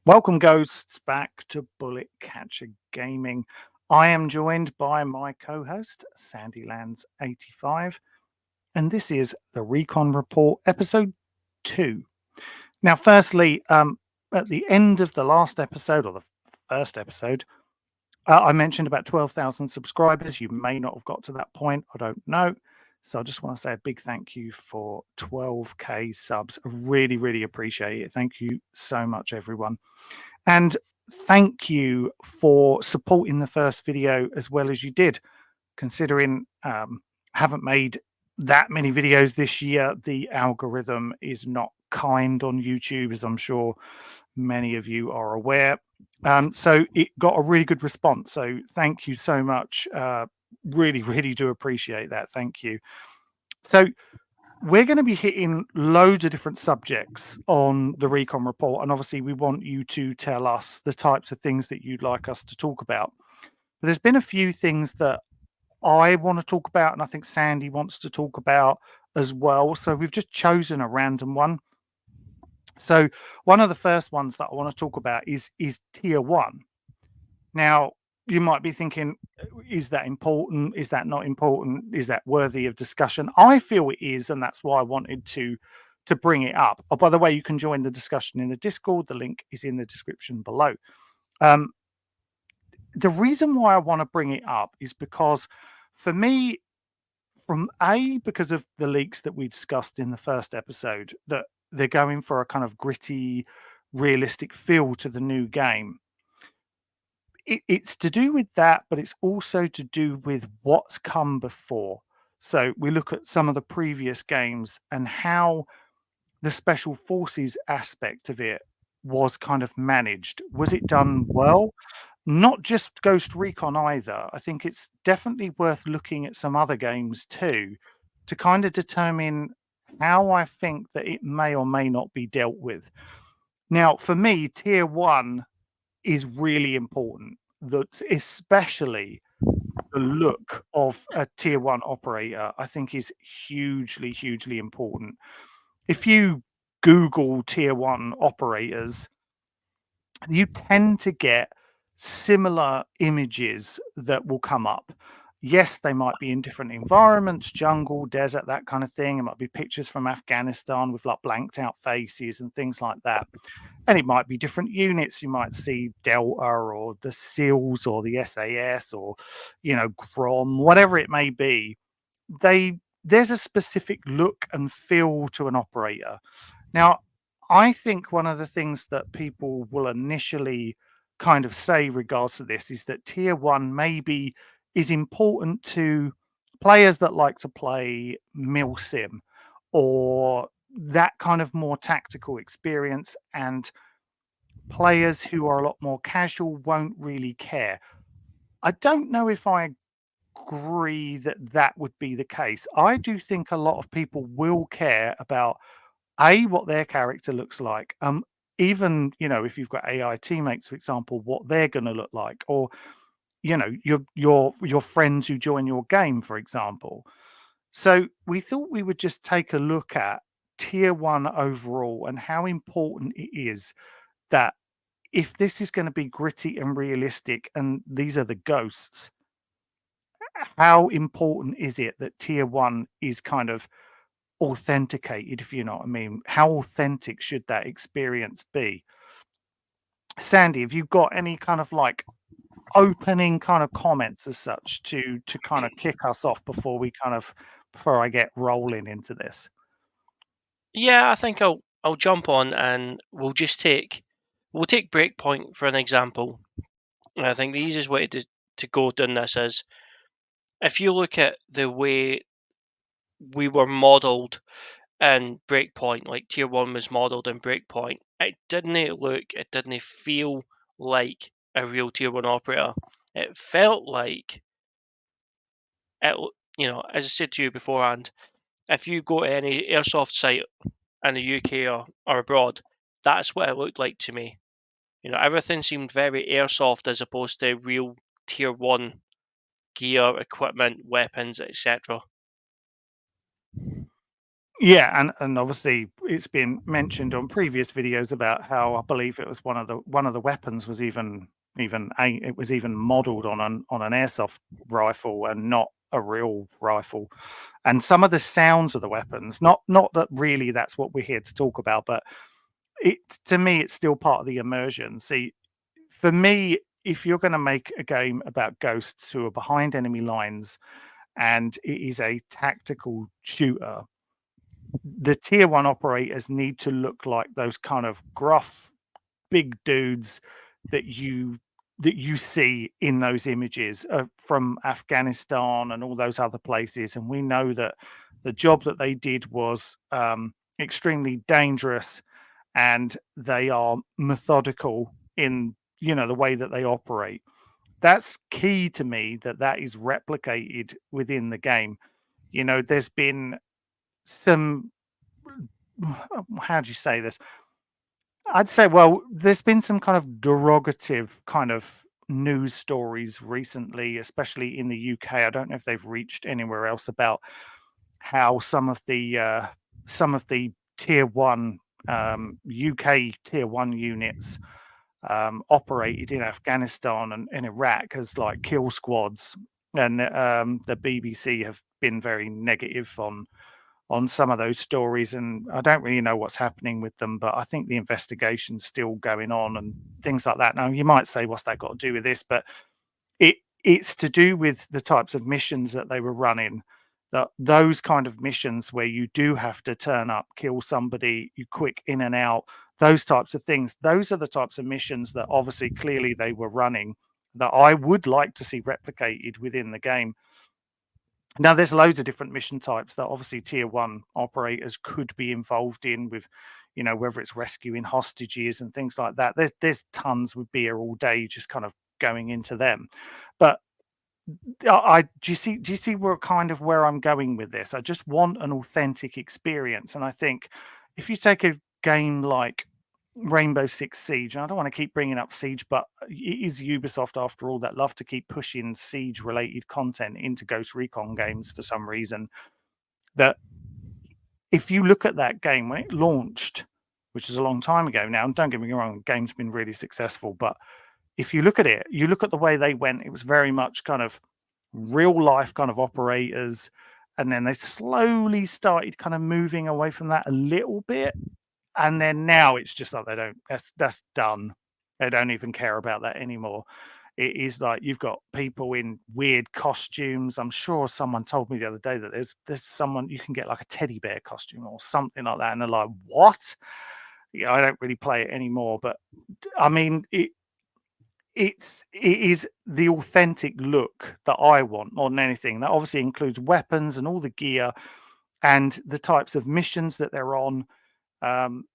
Welcome, ghosts, back to Bullet Catcher Gaming. I am joined by my co-host, Sandylands85, and this is the Recon Report, episode 2. Now, firstly, at the end of the last episode, or the first episode, I mentioned about 12,000 subscribers. You may not have got to that point. I don't know. So I just want to say a big thank you for 12k subs. I really, really appreciate it. Thank you so much, everyone. And thank you for supporting the first video as well as you did. Considering haven't made that many videos this year, the algorithm is not kind on YouTube, as I'm sure many of you are aware. So it got a really good response. So thank you so much. Really, really do appreciate that. Thank you. So we're going to be hitting loads of different subjects on the Recon Report. And obviously we want you to tell us the types of things that you'd like us to talk about. But there's been a few things that I want to talk about, and I think Sandy wants to talk about as well. So we've just chosen a random one. So one of the first ones that I want to talk about is tier 1. Now, you might be thinking, is that important? Is that not important? Is that worthy of discussion? I feel it is, and that's why I wanted to bring it up. Oh, by the way, you can join the discussion in the Discord. The link is in the description below. The reason why I want to bring it up is because for me, because of the leaks that we discussed in the first episode, that they're going for a kind of gritty, realistic feel to the new game. It's to do with that, but it's also to do with what's come before. So we look at some of the previous games and how the special forces aspect of it was kind of managed. Was it done well? Not just Ghost Recon either. I think it's definitely worth looking at some other games too to kind of determine how I think that it may or may not be dealt with. Now, for me, tier 1 is really important. That especially the look of a tier 1 operator, I think, is hugely, hugely important. If you Google tier 1 operators, you tend to get similar images that will come up. Yes, they might be in different environments, jungle, desert, that kind of thing. It might be pictures from Afghanistan with like blanked out faces and things like that. And it might be different units. You might see Delta or the SEALs or the SAS or, Grom, whatever it may be. There's a specific look and feel to an operator. Now, I think one of the things that people will initially kind of say regards to this is that tier 1 maybe is important to players that like to play milsim or that kind of more tactical experience, and players who are a lot more casual won't really care. I don't know if I agree that that would be the case. I do think a lot of people will care about what their character looks like. Even, if you've got AI teammates, for example, what they're going to look like, or your friends who join your game, for example. So we thought we would just take a look at tier 1 overall and how important it is that if this is going to be gritty and realistic, and these are the ghosts, how important is it that tier 1 is kind of authenticated, if you know what I mean? How authentic should that experience be? Sandy, have you got any kind of like opening kind of comments as such to kind of kick us off before I get rolling into this? Yeah, I think I'll jump on and we'll take Breakpoint for an example. And I think the easiest way to go down this is if you look at the way we were modelled in Breakpoint, like tier 1 was modelled in Breakpoint, it didn't feel like a real tier 1 operator. It felt like it, as I said to you beforehand, if you go to any airsoft site in the UK or abroad, that's what it looked like to me. Everything seemed very airsoft as opposed to real tier 1 gear, equipment, weapons, etc. Yeah, and obviously it's been mentioned on previous videos about how I believe it was one of the weapons was it was even modeled on an airsoft rifle and not a real rifle. And some of the sounds of the weapons, not that really that's what we're here to talk about, but it to me it's still part of the immersion. See, for me, if you're going to make a game about ghosts who are behind enemy lines and it is a tactical shooter, the tier one operators need to look like those kind of gruff big dudes that you see in those images from Afghanistan and all those other places. And we know that the job that they did was extremely dangerous, and they are methodical in the way that they operate. That's key to me, that is replicated within the game. There's been some, how do you say this? I'd say, well, there's been some kind of derogative kind of news stories recently, especially in the UK. I don't know if they've reached anywhere else, about how some of the tier one UK tier one units operated in Afghanistan and Iraq as like kill squads, and the BBC have been very negative on some of those stories, and I don't really know what's happening with them, but I think the investigation's still going on and things like that. Now, you might say, what's that got to do with this? But it's to do with the types of missions that they were running. That those kind of missions where you do have to turn up, kill somebody, you quick in and out, those types of things. Those are the types of missions that obviously clearly they were running, that I would like to see replicated within the game. Now, there's loads of different mission types that obviously tier one operators could be involved in, with, whether it's rescuing hostages and things like that. There's tons with beer all day just kind of going into them. But do you see where I'm going with this? I just want an authentic experience. And I think if you take a game like Rainbow Six Siege, and I don't want to keep bringing up Siege, but it is Ubisoft after all that love to keep pushing Siege related content into Ghost Recon games for some reason. That if you look at that game when it launched, which is a long time ago now, and don't get me wrong, the game's been really successful, but if you look at it, you look at the way they went, it was very much kind of real life kind of operators. And then they slowly started kind of moving away from that a little bit. And then now it's just like that's done. They don't even care about that anymore. It is like you've got people in weird costumes. I'm sure someone told me the other day that there's someone you can get like a teddy bear costume or something like that. And they're like, what? Yeah, I don't really play it anymore. But I mean, it is the authentic look that I want more than anything. That obviously includes weapons and all the gear and the types of missions that they're on. Um,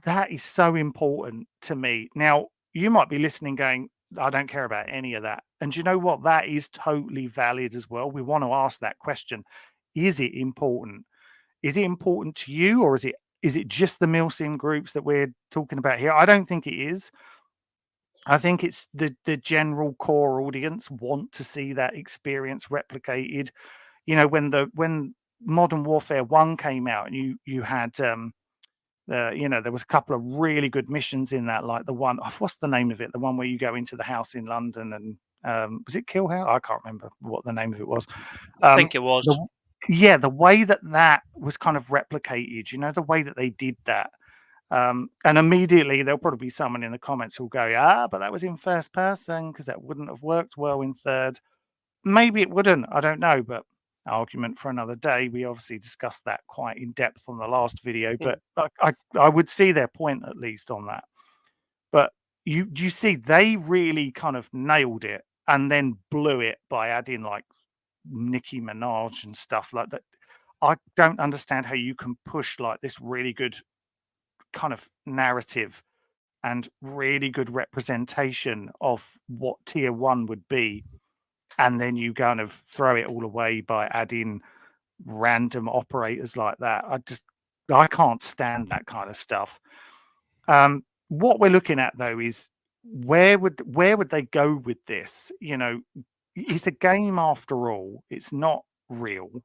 that is so important to me. Now, you might be listening going, I don't care about any of that. And you know what? That is totally valid as well. We want to ask that question. Is it important? Is it important to you, or is it just the milsim groups that we're talking about here? I don't think it is. I think it's the general core audience want to see that experience replicated. When Modern Warfare 1 came out, and you had there was a couple of really good missions in that, like the one, what's the name of it? The one where you go into the house in London, and was it Kill House? I can't remember what the name of it was. I think it was. The Yeah, the way that was kind of replicated, the way that they did that. And immediately there'll probably be someone in the comments who'll go, but that was in first person because that wouldn't have worked well in third. Maybe it wouldn't. I don't know, but argument for another day. We obviously discussed that quite in depth on the last video, Mm. but I would see their point at least on that. But you see, they really kind of nailed it and then blew it by adding like Nicki Minaj and stuff like that. I don't understand how you can push like this really good kind of narrative and really good representation of what tier one would be, and then you kind of throw it all away by adding random operators like that. I can't stand that kind of stuff. What we're looking at though is where would they go with this? It's a game after all. It's not real.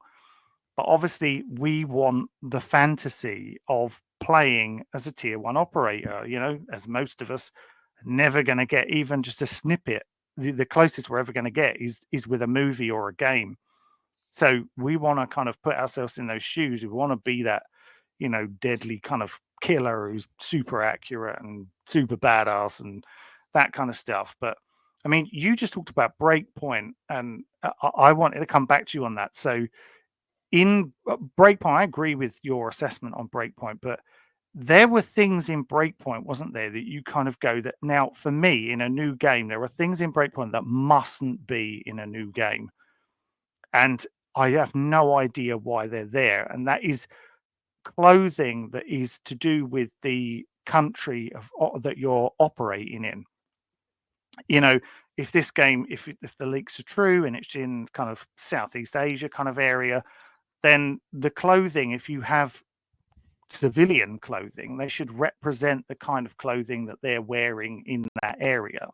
But obviously, we want the fantasy of playing as a tier one operator, as most of us are never going to get even just a snippet. The closest we're ever going to get is with a movie or a game. So we want to kind of put ourselves in those shoes. We want to be that, deadly kind of killer who's super accurate and super badass and that kind of stuff. But I mean, you just talked about Breakpoint, and I wanted to come back to you on that. So in Breakpoint, I agree with your assessment on Breakpoint, but there were things in Breakpoint, wasn't there, that you kind of go that now for me in a new game, there are things in Breakpoint that mustn't be in a new game. And I have no idea why they're there. And that is clothing that is to do with the country that you're operating in. If this game, if the leaks are true and it's in kind of Southeast Asia kind of area, then the clothing, if you have civilian clothing, they should represent the kind of clothing that they're wearing in that area.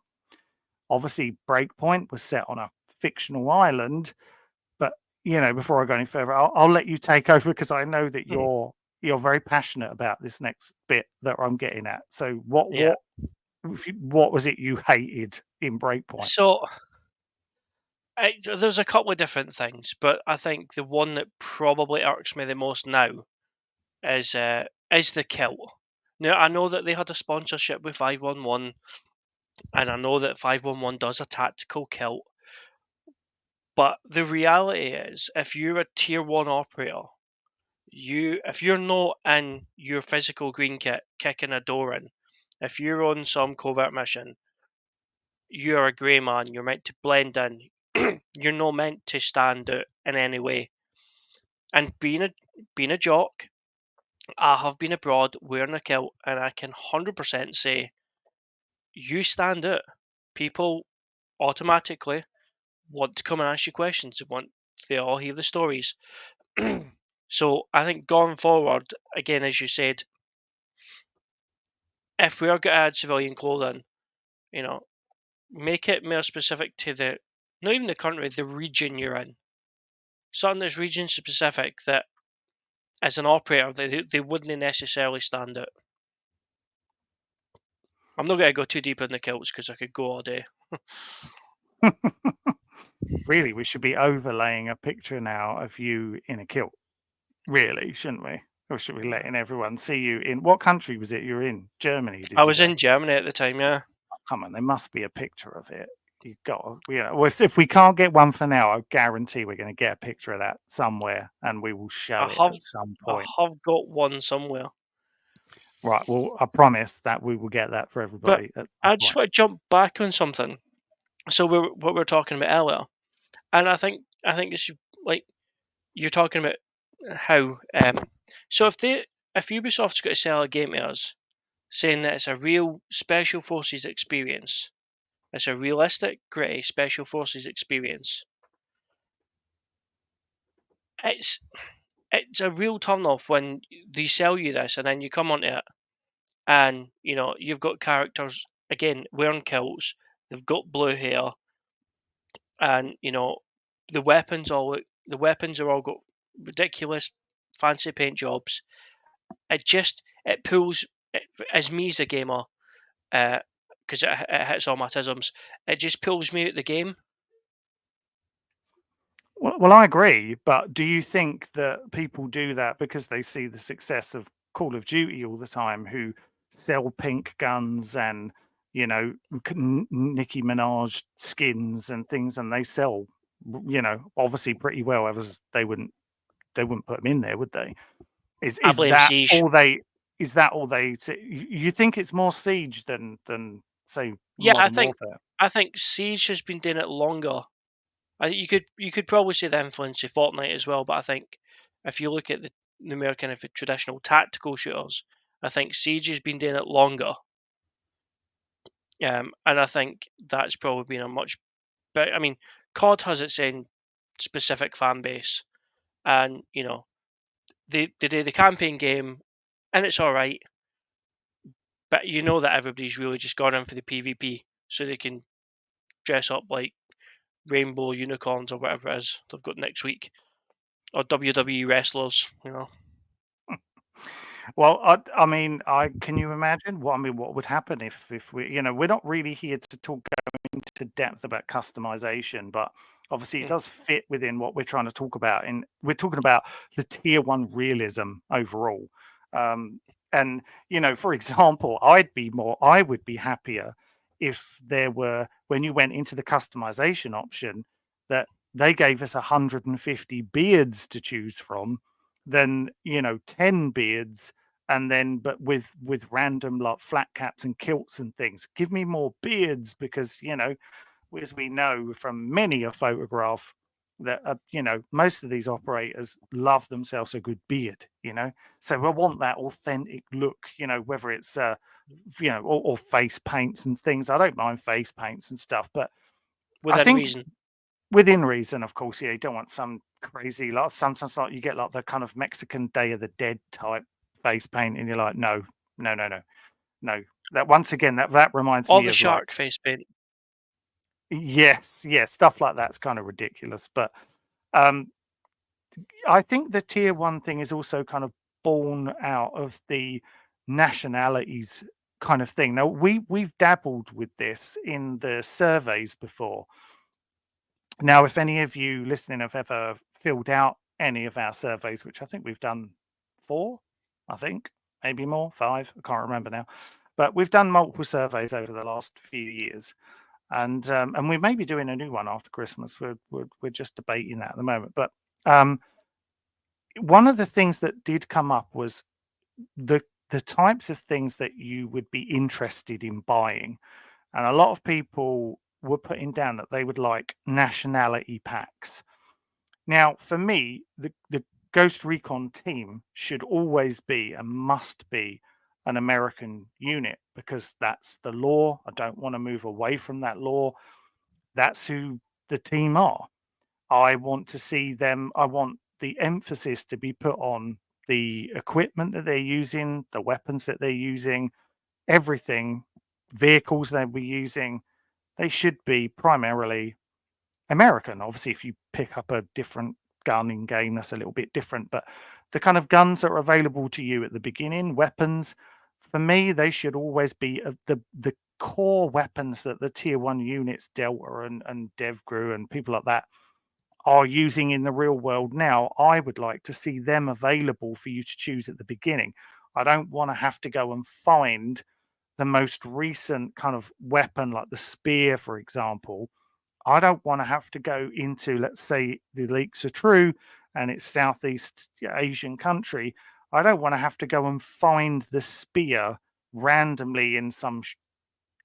Obviously, Breakpoint was set on a fictional island, but before I go any further, I'll let you take over because I know that Mhm. you're very passionate about this next bit that I'm getting at. So Yeah. what was it you hated in Breakpoint? So there's a couple of different things, but I think the one that probably irks me the most now is the kilt. Now I know that they had a sponsorship with 511, and I know that 511 does a tactical kilt. But the reality is, if you're a tier one operator, if you're not in your physical green kit kicking a door in, if you're on some covert mission, you're a grey man. You're meant to blend in. You're not meant to stand out in any way. And being a jock, I have been abroad wearing a kilt, and I can 100% say you stand out. People automatically want to come and ask you questions. They all hear the stories. So I think going forward, again, as you said, if we are going to add civilian clothing, you know, make it more specific to not even the country, the region you're in. Something that's region specific that, as an operator, they wouldn't necessarily stand out. I'm not going to go too deep in the kilts because I could go all day. Really, we should be overlaying a picture now of you in a kilt. Really, shouldn't we? Or should we letting everyone see you in what country was it you're in? Germany, I did you was say? in Germany at the time, yeah. Oh, come on, there must be a picture of it. You've got well, if we can't get one for now, I guarantee we're going to get a picture of that somewhere and we will I show it have at some I point. have got one somewhere. Right. Well, I promise that we will get that for But everybody at some I just point. want to jump back on something. So what we were talking about earlier, and I think it's like you're talking about how. So if Ubisoft's got to sell a game to us, saying that it's a real special forces experience, it's a realistic, gritty special forces experience. It's it's a real turn off when they sell you this and then you come onto it and you've got characters again wearing kilts, they've got blue hair, and the weapons are all got ridiculous fancy paint jobs. It pulls as me as a gamer, because it hits all my tisms. It just pulls me out the game. Well, I agree, but do you think that people do that because they see the success of Call of Duty all the time, who sell pink guns and Nicki Minaj skins and things, and they sell, obviously pretty well. Others they wouldn't put them in there, would they? Is I is blame that Siege. all they? Is that all they? You think it's more Siege than say Yeah, Modern Warfare? I think Siege has been doing it longer. You could probably say the influence of Fortnite as well, but I think if you look at the more kind of traditional tactical shooters, I think Siege has been doing it longer. And I think that's probably been a much better. I mean, COD has its own specific fan base, and they do the campaign game, and it's all right. But you know that everybody's really just gone in for the PvP, so they can dress up like rainbow unicorns or whatever it is they've got next week. or WWE wrestlers. Well, I mean, can you imagine what would happen if we, we're not really here to talk into depth about customization, but obviously it Mm. does fit within what we're trying to talk about. And we're talking about the tier one realism overall. Um, and for example, I would be happier if there were, when you went into the customization option, that they gave us 150 beards to choose from, than 10 beards, and then but with random like flat caps and kilts and things. Give me more beards, because as we know from many a photograph, that most of these operators love themselves a good beard. So I want that authentic look, whether it's or face paints and things. I don't mind face paints and stuff, but I Within think reason. within reason, of course. Yeah, you don't want some crazy, like sometimes like you get like the kind of Mexican Day of the Dead type face paint, and you're like, no, no, no, no, no. That, once again, that reminds Or me the of like, shark face paint. yes, yes, stuff like that's kind of ridiculous. But um I think the tier one thing is also kind of born out of the nationalities kind of thing. Now we've dabbled with this in the surveys before. Now, if any of you listening have ever filled out any of our surveys, which I think we've done 4, I think, maybe more, 5, I can't remember now. But we've done multiple surveys over the last few years, and we may be doing a new one after Christmas. We're just debating that at the moment. But um, one of the things that did come up was the types of things that you would be interested in buying, and a lot of people were putting down that they would like nationality packs. Now, for me, the Ghost Recon team should always be and must be an American unit, because that's the law. I don't want to move away from that law. That's who the team are. I want to see them. I want the emphasis to be put on the equipment that they're using, the weapons that they're using, everything, vehicles they'll be using. They should be primarily American. Obviously, if you pick up a different gun in game, that's a little bit different. But the kind of guns that are available to you at the beginning, weapons, for me, they should always be the core weapons that the tier one units, Delta and DevGru and people like that, are using in the real world now. I would like to see them available for you to choose at the beginning. I don't want to have to go and find the most recent kind of weapon, like the spear, for example. I don't want to have to go into, let's say the leaks are true and it's Southeast Asian country. I don't want to have to go and find the spear randomly in some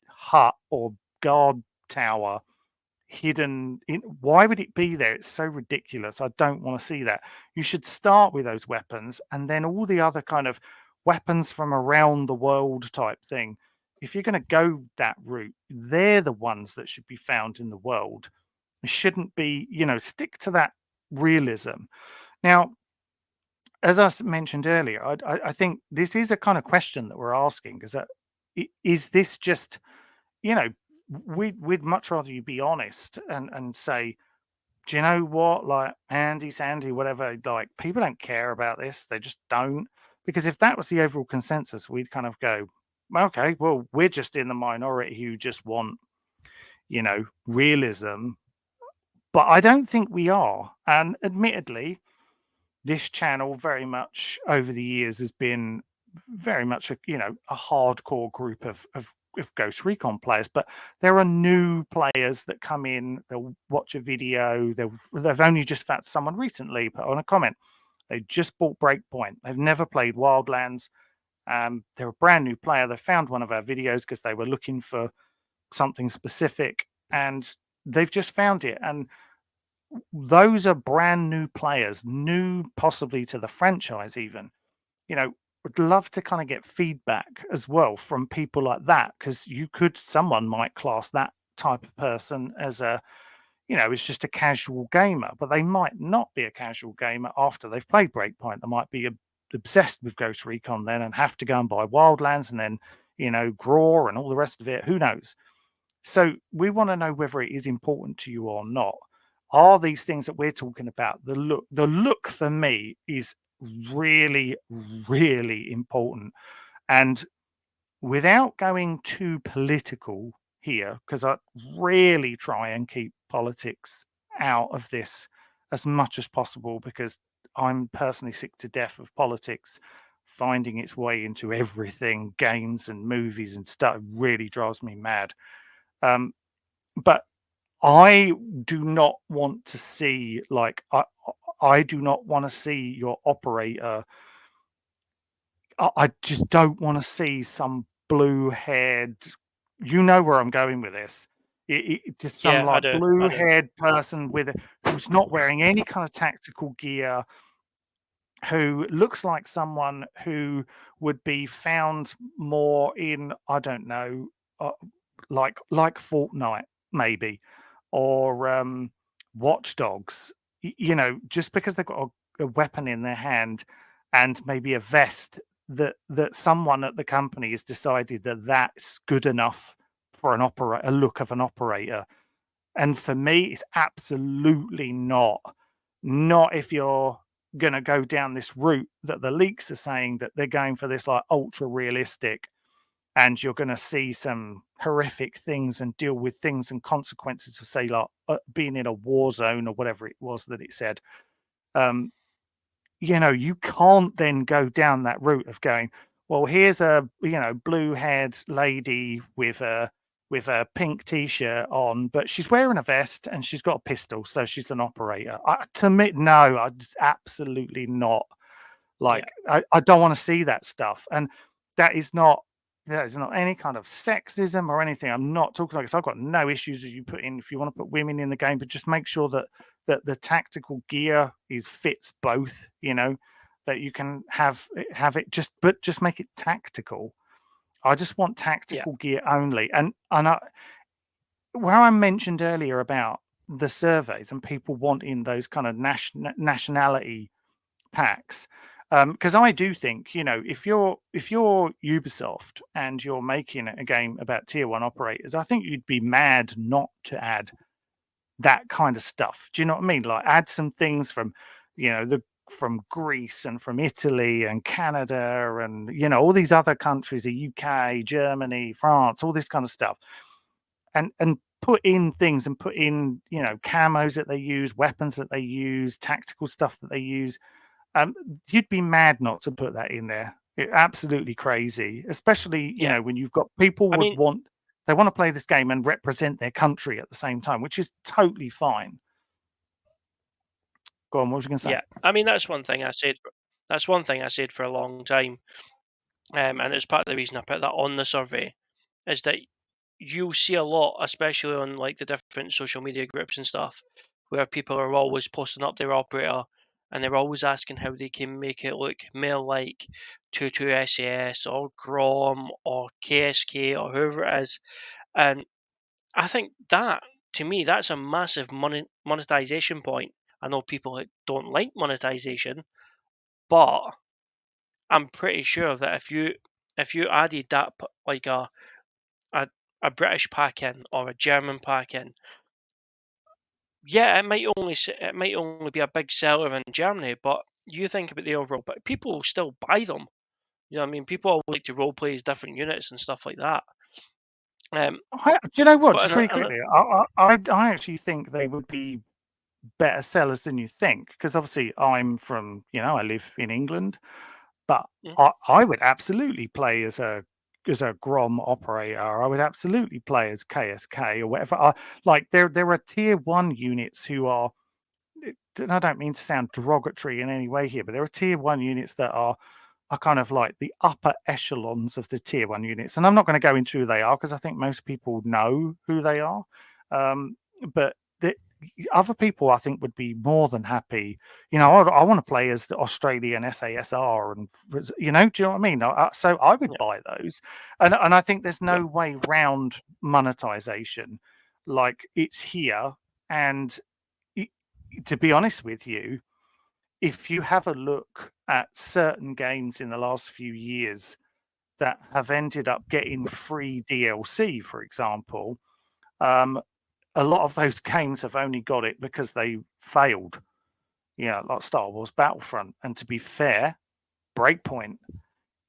hut or guard tower hidden in. Why would it be there? It's so ridiculous. I don't want to see that. You should start with those weapons, and then all the other kind of weapons from around the world type thing. If you're going to go that route, they're the ones that should be found in the world. It shouldn't be, stick to that realism. Now, as mentioned earlier, I think this is a kind of question that we're asking, because is this just, you know, we'd much rather you be honest and say, do you know what, like Andy, Sandy, whatever, like people don't care about this. They just don't. Because if that was the overall consensus, we'd kind of go, okay, well, we're just in the minority who just want, realism. But I don't think we are. And admittedly, this channel very much over the years has been very much a hardcore group of Ghost Recon players. But there are new players that come in, they'll watch a video, they've only just found, someone recently put on a comment, they just bought Breakpoint, they've never played Wildlands. They're a brand new player. They found one of our videos because they were looking for something specific, and they've just found it. And those are brand new players, new possibly to the franchise even. Would love to kind of get feedback as well from people like that, because someone might class that type of person as it's just a casual gamer, but they might not be a casual gamer after they've played Breakpoint. They might be obsessed with Ghost Recon then and have to go and buy Wildlands and then, Graw and all the rest of it. Who knows? So we want to know whether it is important to you or not. are these things that we're talking about. The look for me is really, really important. And without going too political here, because I really try and keep politics out of this as much as possible, because I'm personally sick to death of politics finding its way into everything, games and movies and stuff. It really drives me mad. But I do not want to see, like, I do not want to see your operator. I just don't want to see some blue-haired. You know where I'm going with this. Just some Yeah, I like do. I do. blue-haired person who's not wearing any kind of tactical gear, who looks like someone who would be found more in, I don't know, like Fortnite maybe, or Watch Dogs. Just because they've got a weapon in their hand and maybe a vest, that someone at the company has decided that that's good enough for a look of an operator. And for me, it's absolutely not. Not if you're going to go down this route that the leaks are saying that they're going for, this like ultra realistic, and you're going to see some horrific things and deal with things and consequences of, say, like being in a war zone or whatever it was that it said. Um, you can't then go down that route of going, well, here's a blue-haired lady with a pink t-shirt on, but she's wearing a vest and she's got a pistol, so she's an operator. To me, no, I just absolutely not. Yeah, Like, I don't want to see that stuff, and that is not that is not any kind of sexism or anything. I'm not talking like this. I've got no issues with you put in, if you want to put women in the game, but just make sure that the tactical gear is fits both. That you can have it, just make it tactical. I just want yeah, tactical gear only, and where I mentioned earlier about the surveys and people wanting those kind of nationality packs. Because I do think, if you're Ubisoft and you're making a game about tier one operators, I think you'd be mad not to add that kind of stuff. Do you know what I mean? Like, add some things from, the from Greece and from Italy and Canada and all these other countries, the UK, Germany, France, all this kind of stuff, and put in things and put in camos that they use, weapons that they use, tactical stuff that they use. You'd be mad not to put that in there. Absolutely crazy, especially yeah. when you've got people I mean, they want to play this game and represent their country at the same time, which is totally fine. Go on, what was you going to say? yeah. I mean, that's one thing I said. That's one thing I said for a long time, and it's part of the reason I put that on the survey, is that you'll see a lot, especially on like the different social media groups and stuff, where people are always posting up their operator and they're always asking how they can make it look more like 22 SAS or Grom or KSK or whoever it is. And I think that, to me, that's a massive monetization point. I know people that don't like monetization, but I'm pretty sure that if you added that like a a British pack in or a German pack in, yeah, it might only be a big seller in Germany, but you think about the overall, but people will still buy them. You know what I mean? People like to role play as different units and stuff like that. Do you know what? But Just really quickly, I actually think they would be better sellers than you think, because obviously I live in England, but mm, I would absolutely play as a Grom operator. I would absolutely play as KSK or whatever. Like, there are tier one units who are. And I don't mean to sound derogatory in any way here, but there are tier one units that are kind of like the upper echelons of the tier one units. And I'm not going to go into who they are, because I think most people know who they are. But other people, I think, would be more than happy. I want to play as the Australian SASR, and do you know what I mean? So I would yeah, buy those, and I think there's yeah, no way round monetization. Like, it's here, and i- to be honest with you, if you have a look at certain games in the last few years that have ended up getting free DLC, for example, um, a lot of those games have only got it because they failed, like Star Wars Battlefront. And to be fair, Breakpoint,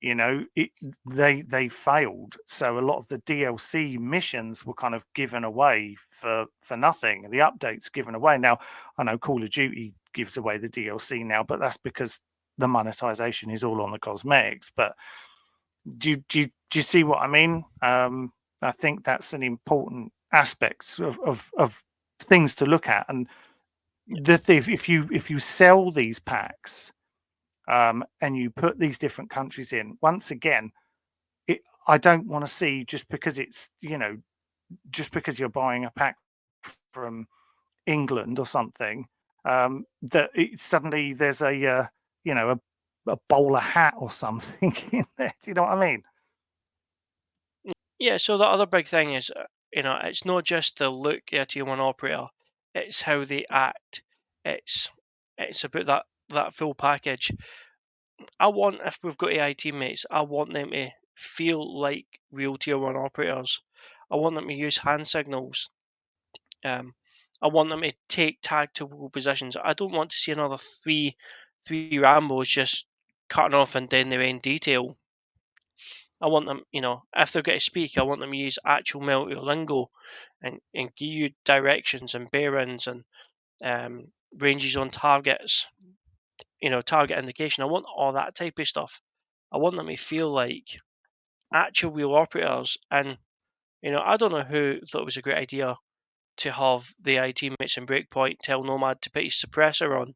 they failed. So a lot of the DLC missions were kind of given away for nothing. The updates given away. Now, I know Call of Duty gives away the DLC now, but that's because the monetization is all on the cosmetics. But do you see what I mean? I think that's an important aspect of things to look at. And if you sell these packs, and you put these different countries in, once again, I don't want to see, just because it's just because you're buying a pack from England or something, that suddenly there's a bowler hat or something in there. Do you know what I mean? Yeah, so the other big thing is, it's not just the look of a tier one operator; it's how they act. It's it's about that full package. I want, if we've got AI teammates, I want them to feel like real tier one operators. I want them to use hand signals. I want them to take tactical positions. I don't want to see another three Rambos just cutting off and down their own detail. I want them, if they're going to speak, I want them to use actual military lingo and give you directions and bearings and ranges on targets, target indication. I want all that type of stuff. I want them to feel like actual real operators. And, I don't know who thought it was a great idea to have the AI teammates in Breakpoint tell Nomad to put his suppressor on,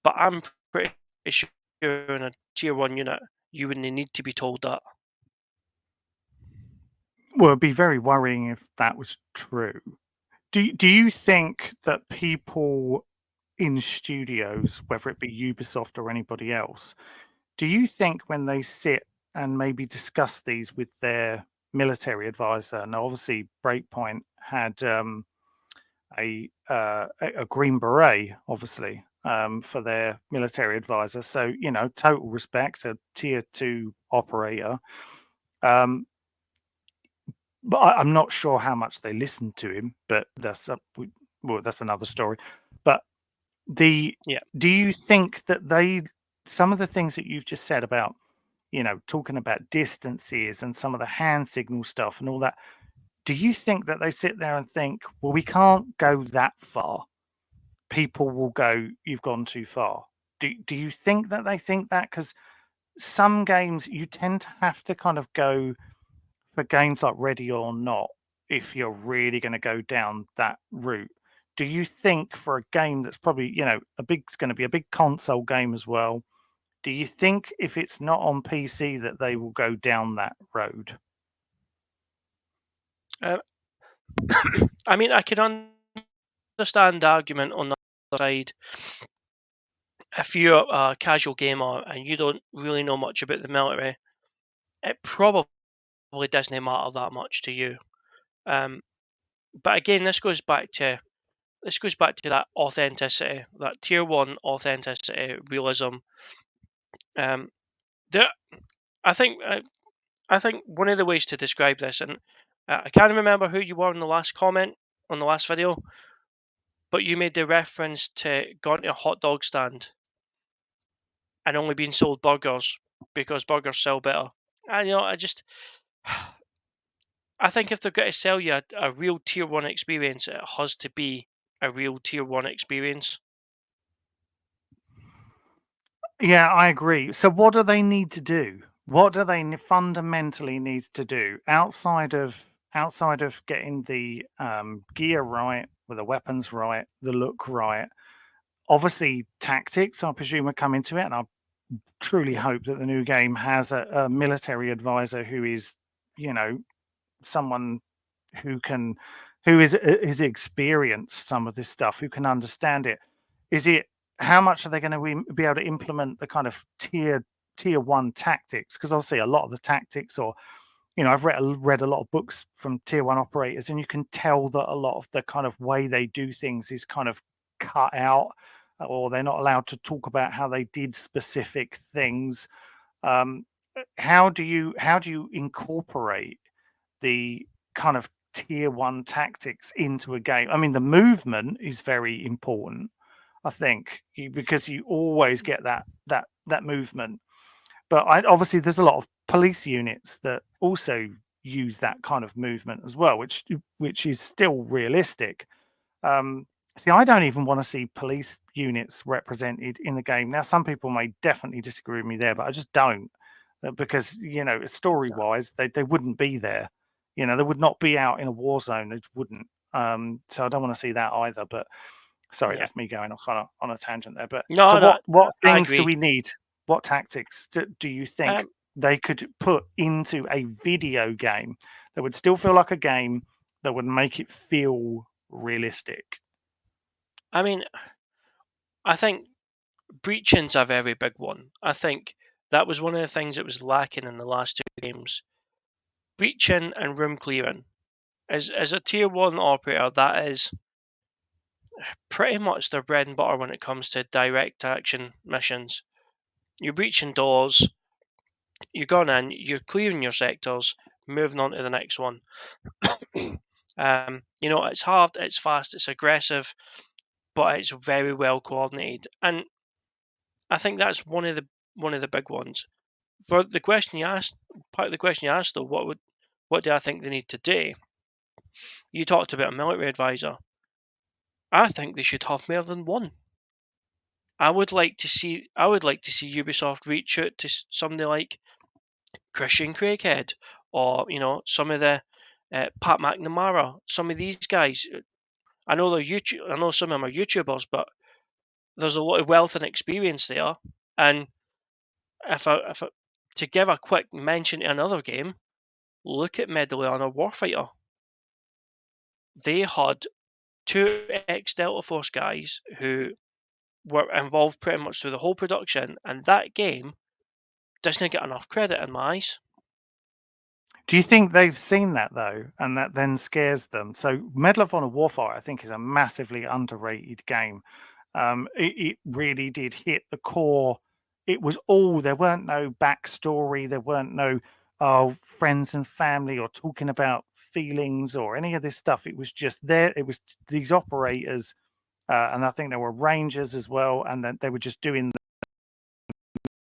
but I'm pretty sure in a tier one unit, you wouldn't need to be told that. Well, it'd be very worrying if that was true. Do you think that people in studios, whether it be Ubisoft or anybody else, do you think when they sit and maybe discuss these with their military advisor? Now, obviously, Breakpoint had a green beret, obviously, for their military advisor. So, total respect, a tier two operator. But I'm not sure how much they listened to him, but that's another story. But Yeah. do you think that some of the things that you've just said about, talking about distances and some of the hand signal stuff and all that, do you think that they sit there and think, well, we can't go that far? People will go, you've gone too far. Do you think that they think that? Because some games you tend to have to kind of go for games like Ready or Not, if you're really going to go down that route. Do you think for a game that's probably, it's going to be a big console game as well, do you think if it's not on PC that they will go down that road? Uh, I mean, I can understand the argument on the other side. If you're a casual gamer and you don't really know much about the military, it probably doesn't matter that much to you. But again, this goes back to that authenticity, that tier one authenticity, realism. Um, there, I think I think one of the ways to describe this, and I can't remember who you were in the last comment on the last video, but you made the reference to going to a hot dog stand and only being sold burgers because burgers sell better. And I think if they're going to sell you a real tier one experience, it has to be a real tier one experience. Yeah, I agree. So what do they need to do? What do they fundamentally need to do outside of getting the gear right, with the weapons right, the look right? Obviously, tactics, I presume, are coming to it, and I truly Yeah. hope that the new game has a military advisor who is, you know, someone who can, who is experienced some of this stuff, who can understand it. Is it how much are they going to be able to implement the kind of tier one tactics? Because obviously, a lot of the tactics, or I've read a lot of books from tier one operators, and you can tell that a lot of the kind of way they do things is kind of cut out, or they're not allowed to talk about how they did specific things. How do you incorporate the kind of tier 1 tactics into a game. I mean, the movement is very important, I think, because you always get that movement. But obviously there's a lot of police units that also use that kind of movement as well, which is still realistic. See, I don't even want to see police units represented in the game. Now, some people may definitely disagree with me there, but I just don't, because story-wise, they wouldn't be there. They would not be out in a war zone. It wouldn't. So I don't want to see that either. But sorry, Yeah. that's me going off on a tangent there. But so No, what I things do agree. we need? What tactics do you think they could put into a video game that would still feel like a game, that would make it feel realistic? I mean, I think breaching's a very big one. I think that was one of the things that was lacking in the last two games. Breaching and room clearing. As a tier 1 operator, that is pretty much their bread and butter when it comes to direct action missions. You're breaching doors, you're going in, you're clearing your sectors, moving on to the next one. It's hard, it's fast, it's aggressive, but it's very well coordinated. And I think that's one of the big ones. For the question you asked, part of the question you asked though, what do I think they need to do? You talked about a military advisor. I think they should have more than one. I would like to see Ubisoft reach out to somebody like Christian Craighead, or some of the Pat McNamara, some of these guys. I know they're YouTube. I know some of them are YouTubers, but there's a lot of wealth and experience there. And to give a quick mention to another game, look at Medal of Honor Warfighter. They had two ex-Delta Force guys who were involved pretty much through the whole production, and that game doesn't get enough credit in my eyes. Do you think they've seen that though, and that then scares them? So Medal of Honor Warfare, I think, is a massively underrated game. It really did hit the core. It was there weren't no backstory, there weren't no friends and family or talking about feelings or any of this stuff. It was just there. It was these operators, and I think there were rangers as well, and then they were just doing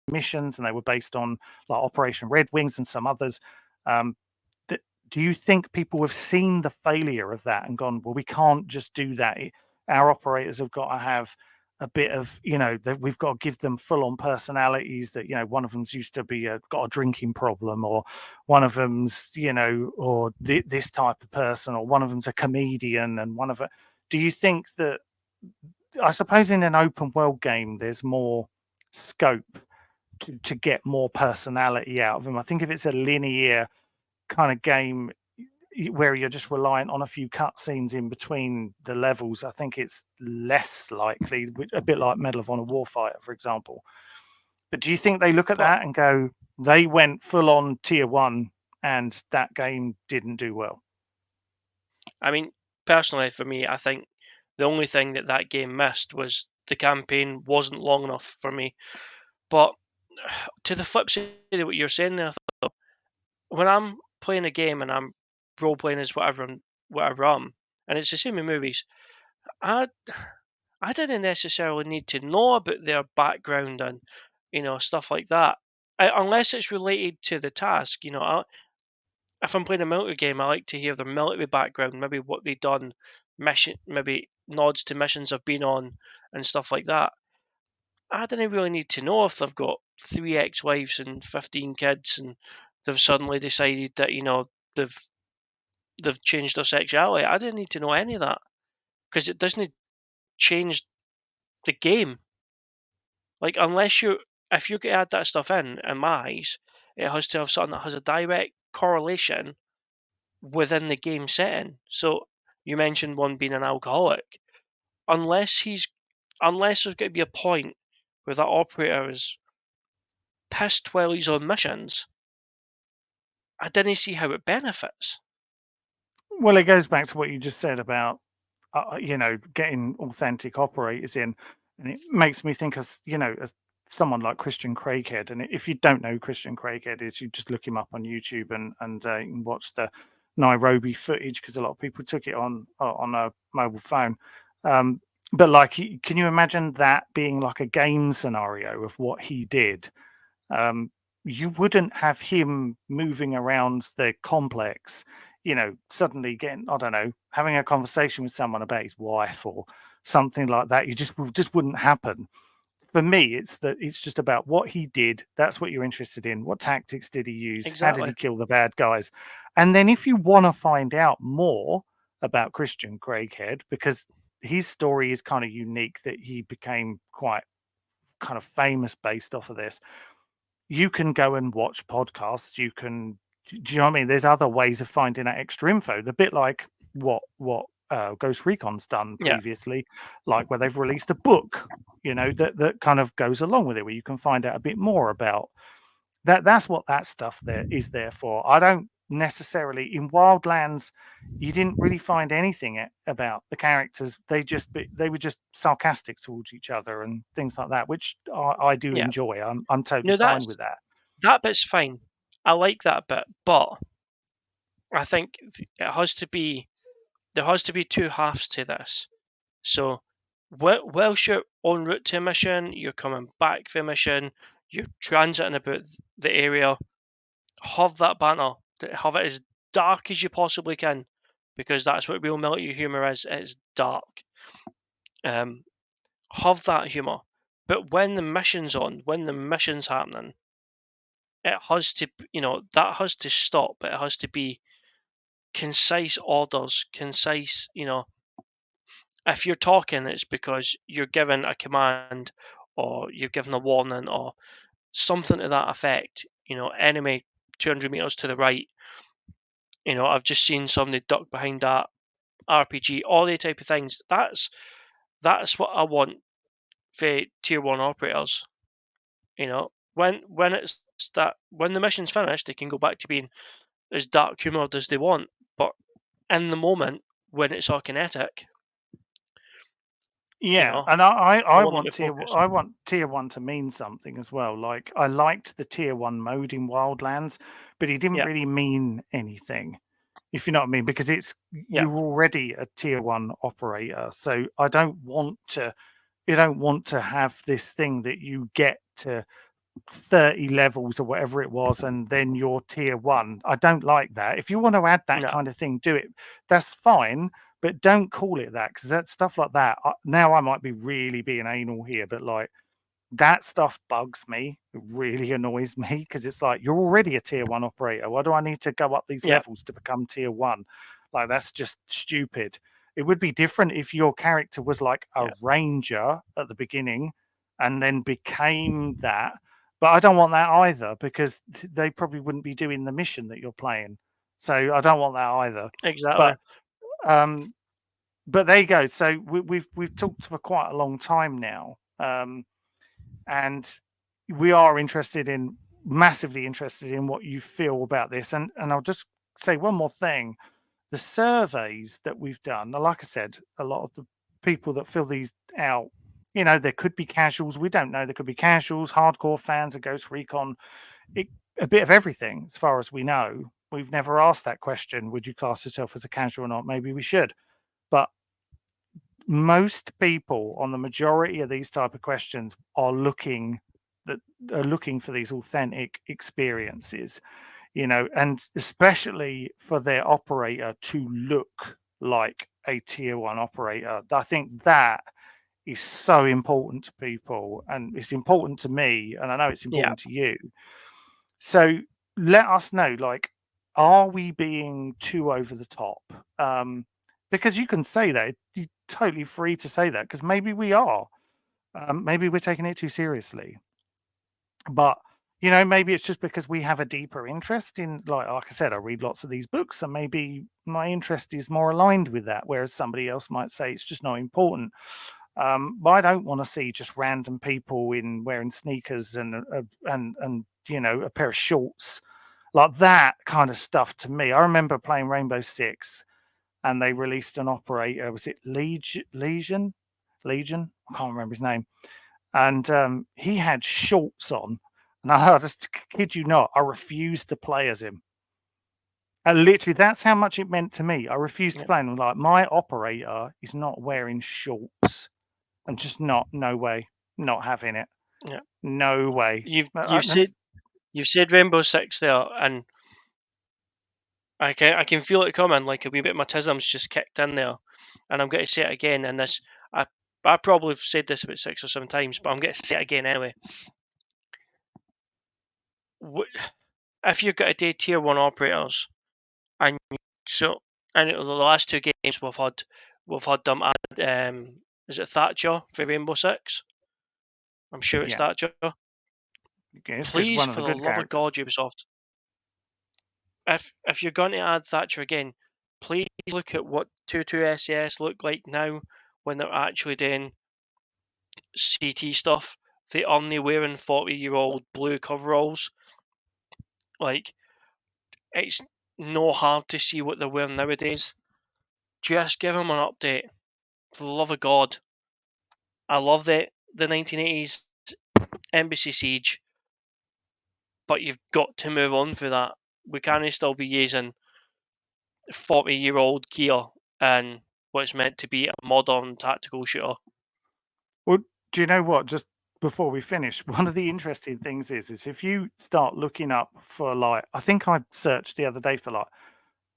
missions, and they were based on like Operation Red Wings and some others. Um, do you think people have seen the failure of that and gone, well, we can't just do that? Our operators have got to have a bit of, that we've got to give them full on personalities, that, one of them's used to be got a drinking problem, or one of them's, or this type of person, or one of them's a comedian, and one of it. Do you think that, I suppose in an open world game, there's more scope to get more personality out of them? I think if it's a linear kind of game where you're just reliant on a few cutscenes in between the levels, I think it's less likely, a bit like Medal of Honor Warfighter, for example. But do you think they look at that and go, they went full on tier 1 and that game didn't do well? I mean, personally, for me, I think the only thing that game missed was the campaign wasn't long enough for me. But to the flip side of what you're saying there, though, when I'm playing a game and I'm role playing as whatever and it's the same with movies, I didn't necessarily need to know about their background and stuff like that, unless it's related to the task. If I'm playing a military game, I like to hear their military background, maybe what they've done, maybe nods to missions I've been on and stuff like that. I didn't really need to know if they've got 3 ex-wives and 15 kids, and they've suddenly decided that they've changed their sexuality. I didn't need to know any of that because it doesn't change the game. Like, if you add that stuff in my eyes, it has to have something that has a direct correlation within the game setting. So you mentioned one being an alcoholic. Unless there's going to be a point where that operator is pissed while he's on missions, I didn't see how it benefits. Well, it goes back to what you just said about, getting authentic operators in, and it makes me think of, as someone like Christian Craighead. And if you don't know who Christian Craighead is, you just look him up on YouTube, and you can watch the Nairobi footage because a lot of people took it on a mobile phone. But like, can you imagine that being like a game scenario of what he did? You wouldn't have him moving around the complex, suddenly getting, I don't know, having a conversation with someone about his wife or something like that. You just wouldn't happen. For me, it's just about what he did. That's what you're interested in. What tactics did he use? How did Exactly. he kill the bad guys? And then if you want to find out more about Christian Craighead, because his story is kind of unique, that he became quite kind of famous based off of this, you can go and watch podcasts. You can, do you know what I mean? There's other ways of finding out extra info. The bit like what Ghost Recon's done Yeah, previously, like where they've released a book, that kind of goes along with it, where you can find out a bit more about that. That's what that stuff there is there for. I don't necessarily, in Wildlands, you didn't really find anything about the characters. They were just sarcastic towards each other and things like that, which I do yeah. enjoy. I'm totally No, fine with that. that bit's fine. I like that bit, but I think there has to be two halves to this. So, whilst you're en route to a mission, you're coming back from a mission, you're transiting about the area, have that banter, have it as dark as you possibly can, because that's what real military humor is. It's dark. Um, have that humor, but when the mission's on, when the mission's happening, it has to, that has to stop. It has to be concise orders, concise. If you're talking, it's because you're given a command, or you're given a warning, or something to that effect. Enemy 200 meters to the right. I've just seen somebody duck behind that RPG. All the type of things. That's what I want for tier one operators. When it's that when the mission's finished, they can go back to being as dark humored as they want. But in the moment, when it's all kinetic, Yeah, I and I want them want to focus. tier one to mean something as well. Like, I liked the tier one mode in Wildlands, but it didn't Yeah, really mean anything, if you know what I mean, because yeah, you're already a tier one operator. So I don't want to you don't want to have this thing that you get to 30 levels or whatever it was, and then you're tier one. I don't like that. If you want to add that no, kind of thing, do it. That's fine, but don't call it that, because that stuff like that. Now I might be really being anal here, but like, that stuff bugs me. It really annoys me, because it's like, you're already a tier one operator. Why do I need to go up these yeah, levels to become tier one? Like, that's just stupid. It would be different if your character was like a yeah, ranger at the beginning and then became that. But I don't want that either, because they probably wouldn't be doing the mission that you're playing. So I don't want that either. exactly. But um, but there you go. So we've talked for quite a long time now. And we are massively interested in what you feel about this. And I'll just say one more thing. The surveys that we've done, like I said, a lot of the people that fill these out, there could be casuals. We don't know. There could be casuals, hardcore fans of Ghost Recon, it, a bit of everything, as far as we know. We've never asked that question. Would you class yourself as a casual or not? Maybe we should. But most people on the majority of these type of questions that are looking for these authentic experiences, and especially for their operator to look like a tier one operator. I think that is so important to people, and it's important to me, and I know it's Yeah, important to you. So let us know, like, are we being too over the top? Because you can say that. You're totally free to say that, because maybe we are. Maybe we're taking it too seriously. But maybe it's just because we have a deeper interest in, like I said, I read lots of these books, and maybe my interest is more aligned with that, whereas somebody else might say it's just not important. But I don't want to see just random people in wearing sneakers and a pair of shorts, like that kind of stuff. To me, I remember playing Rainbow Six, and they released an operator. Was it Legion? I can't remember his name. And he had shorts on, and I just kid you not, I refused to play as him. Literally, that's how much it meant to me. I refused to play. And like, my operator is not wearing shorts. I'm just not. No way. Not having it. Yeah. No way. You've said Rainbow Six there, and I can feel it coming. Like a wee bit of my tism's just kicked in there, and I'm going to say it again. And this, I probably have said this about 6 or 7 times, but I'm going to say it again anyway. If you've got a day tier 1 operators, and so and the last 2 games we've had them add is it Thatcher for Rainbow Six? I'm sure it's Thatcher. It's good. Please, One of for the the good love of characters. God, Ubisoft, if you're going to add Thatcher again, please look at what 2.2 SES look like now when they're actually doing CT stuff. They only wearing 40-year-old blue coveralls. Like, it's no hard to see what they're wearing nowadays. Just give them an update. For the love of God. I love the 1980s Embassy Siege, but you've got to move on for that. We can't still be using 40-year-old gear and what's meant to be a modern tactical shooter. Well, do you know what? Just before we finish, one of the interesting things is if you start looking up for like, I think I searched the other day for like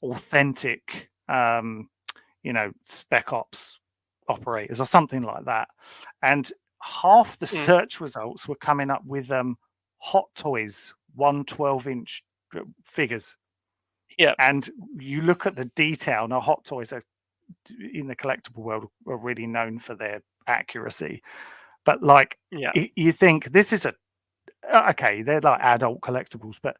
authentic, spec ops operators or something like that, and half the search results were coming up with Hot Toys 112-inch figures. Yeah. And you look at the detail. Now, Hot Toys are in the collectible world are really known for their accuracy, but like you think this is okay, they're like adult collectibles, but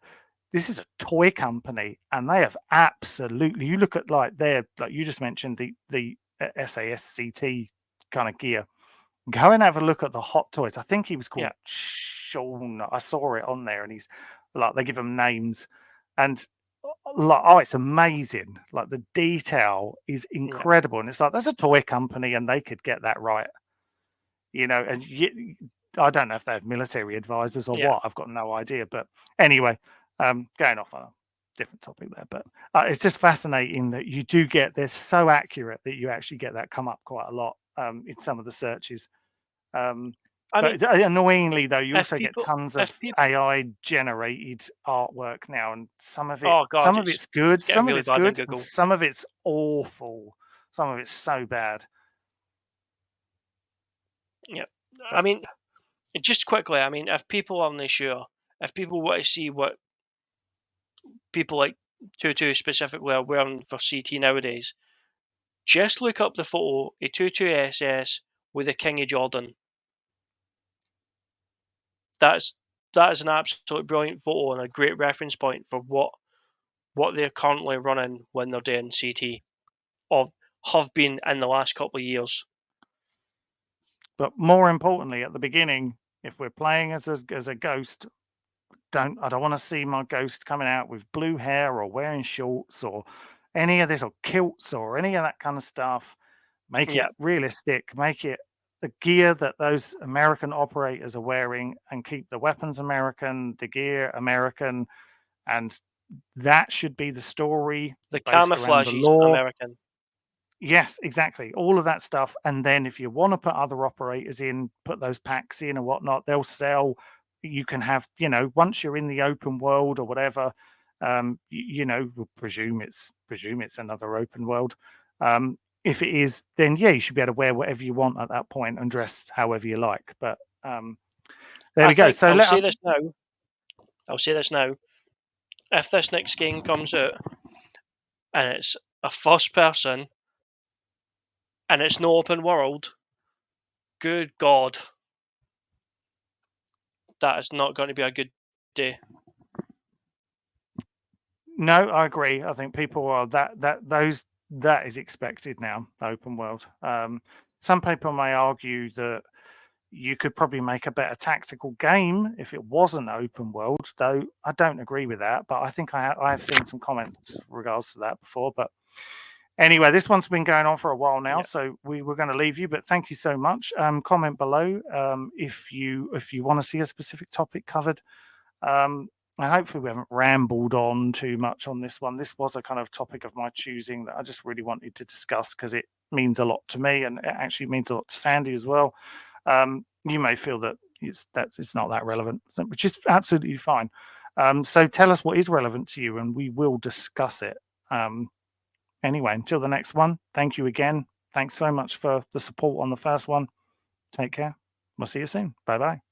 this is a toy company, and they have absolutely. You look at like their, like you just mentioned, the SASCT kind of gear. Go and have a look at the Hot Toys. I think he was called Sean. I saw it on there, and he's like, they give him names, and like, oh, it's amazing. Like the detail is incredible, and it's like there's a toy company, and they could get that right. And I don't know if they have military advisors or what. I've got no idea. But anyway, going off on a different topic there. But it's just fascinating that you do get, they're so accurate that you actually get that come up quite a lot in some of the searches. But annoyingly, though, you also get tons of AI generated artwork now, and some of it's good, some of it's good, and some of it's awful. Some of it's so bad. Yeah. I mean, just quickly, I mean, if people aren't sure, if people want to see what people like 2.2 specifically are wearing for CT nowadays, just look up the photo of 2.2 SS with the King of Jordan. That is an absolute brilliant photo and a great reference point for what they're currently running when they're doing CT, or have been in the last couple of years. But more importantly, at the beginning, if we're playing as a ghost, I don't want to see my ghost coming out with blue hair or wearing shorts or any of this, or kilts or any of that kind of stuff. Make it realistic. Make it the gear that those American operators are wearing, and keep the weapons American, the gear American, and that should be the story. The based around the lore. American. Yes, exactly. All of that stuff. And then if you want to put other operators in, put those packs in or whatnot, they'll sell. You can have, once you're in the open world or whatever, we'll presume it's another open world. If it is, then you should be able to wear whatever you want at that point and dress however you like. But there we go. So I'll say this now. If this next game comes out and it's a first person and it's no open world, good God, that is not going to be a good day. No, I agree. I think people are that is expected now, open world. Some people may argue that you could probably make a better tactical game if it wasn't open world, though I don't agree with that. But I think I have seen some comments regards to that before. But anyway, this one's been going on for a while now, so we were going to leave you. But thank you so much. Comment below if you want to see a specific topic covered. And hopefully we haven't rambled on too much on this one. This was a kind of topic of my choosing that I just really wanted to discuss because it means a lot to me, and it actually means a lot to Sandy as well. You may feel that it's not that relevant, which is absolutely fine. So tell us what is relevant to you, and we will discuss it. Anyway, until the next one, thank you again. Thanks so much for the support on the first one. Take care. We'll see you soon. Bye bye.